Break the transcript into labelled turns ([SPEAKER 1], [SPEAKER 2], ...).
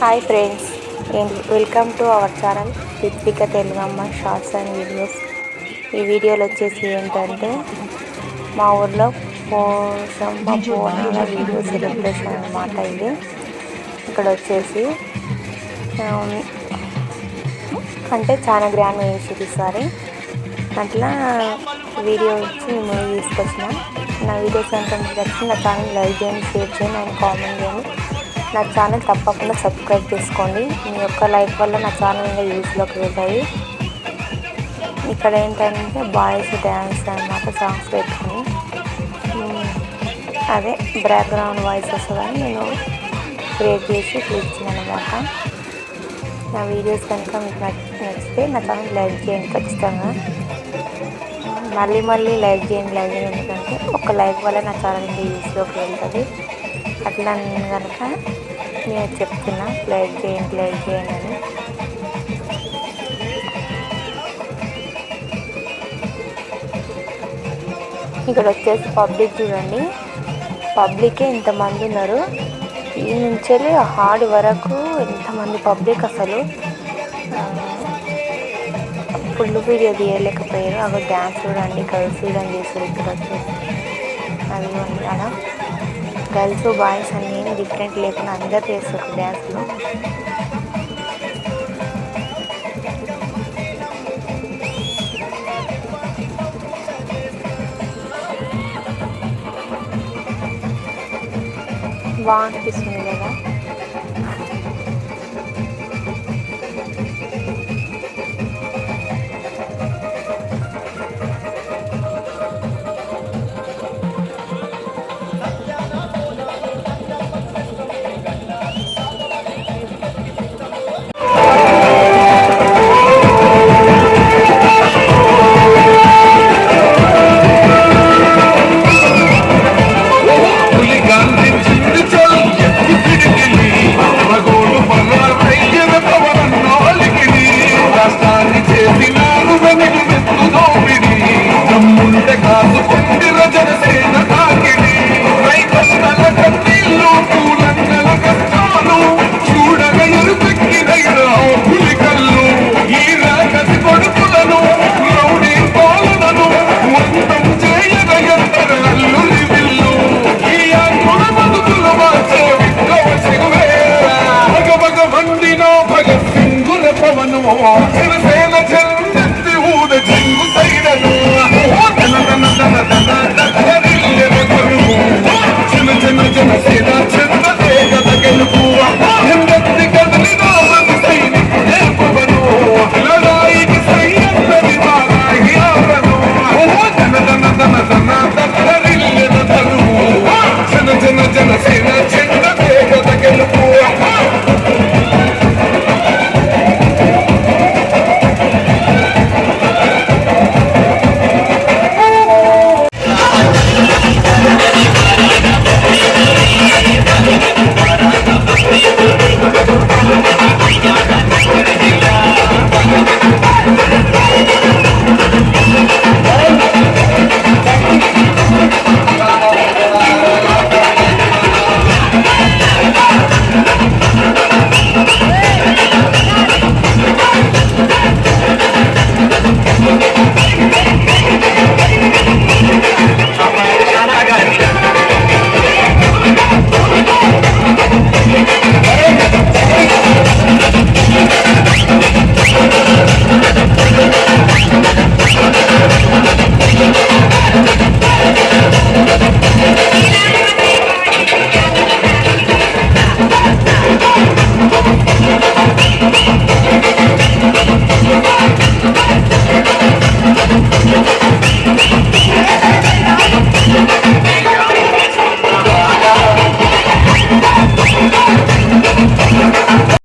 [SPEAKER 1] Hi friends, welcome to our channel Ritvika Telugamma shorts and videos. ఈ వీడియోలో వచ్చేసి ఏంటంటే మా ఊర్లో పోషమ్మ బోనాల వీడియో సెలబ్రేషన్ అన్నమాట. ఇది ఇక్కడ వచ్చేసి అంటే చాలా గ్రాండ్గా వేసేది ఈసారి. అట్లా వీడియో వచ్చి మేము తీసుకొచ్చిన. నా వీడియోస్ కనుక మీకు నచ్చి నా ఛానల్ లైక్ చేయండి, షేర్ చేయండి అండ్ కామెంట్ చేయండి. నా ఛానల్ తప్పకుండా సబ్స్క్రైబ్ చేసుకోండి. మీ యొక్క లైక్ వల్ల నా ఛానల్ ఇంకా యూస్లోకి వెళ్తాయి. ఇక్కడ ఏంటంటే బాయ్స్ డ్యాన్స్ అన్నమాట, సాంగ్స్ పెట్టుకుని అదే బ్యాక్గ్రౌండ్ వాయిస్ వస్తుందని నేను క్రియేట్ చేసి ఇచ్చిన అనమాట. నా వీడియోస్ కనుక మీకు నచ్చితే నా ఛానల్ లైక్ చేయండి ఖచ్చితంగా. మళ్ళీ లైక్ చేయండి ఎందుకంటే ఒక లైక్ వల్ల నా ఛానల్ ఇంకా యూస్లోకి వెళ్తుంది. అట్లా నేను కనుక నేను చెప్తున్నా లైక్ చేయండి అని. ఇక్కడ వచ్చేసి పబ్లిక్ చూడండి, పబ్లికే ఇంతమంది ఉన్నారు. ఈ నుంచి హార్డ్ వరకు ఎంతమంది పబ్లిక్, అసలు ఫుల్ వీడియో తీయలేకపోయారు. అక్కడ డ్యాన్స్ చూడండి, గర్ల్స్ కూడా చేస్తారు. ఇక్కడ వచ్చేసి అది అలా గర్ల్స్ బాయ్స్ అని ఏం డిఫరెంట్ లేకుండా అందరు చేస్తారు డ్యాన్స్లు. బాగా అనిపిస్తుంది కదా.
[SPEAKER 2] Oh,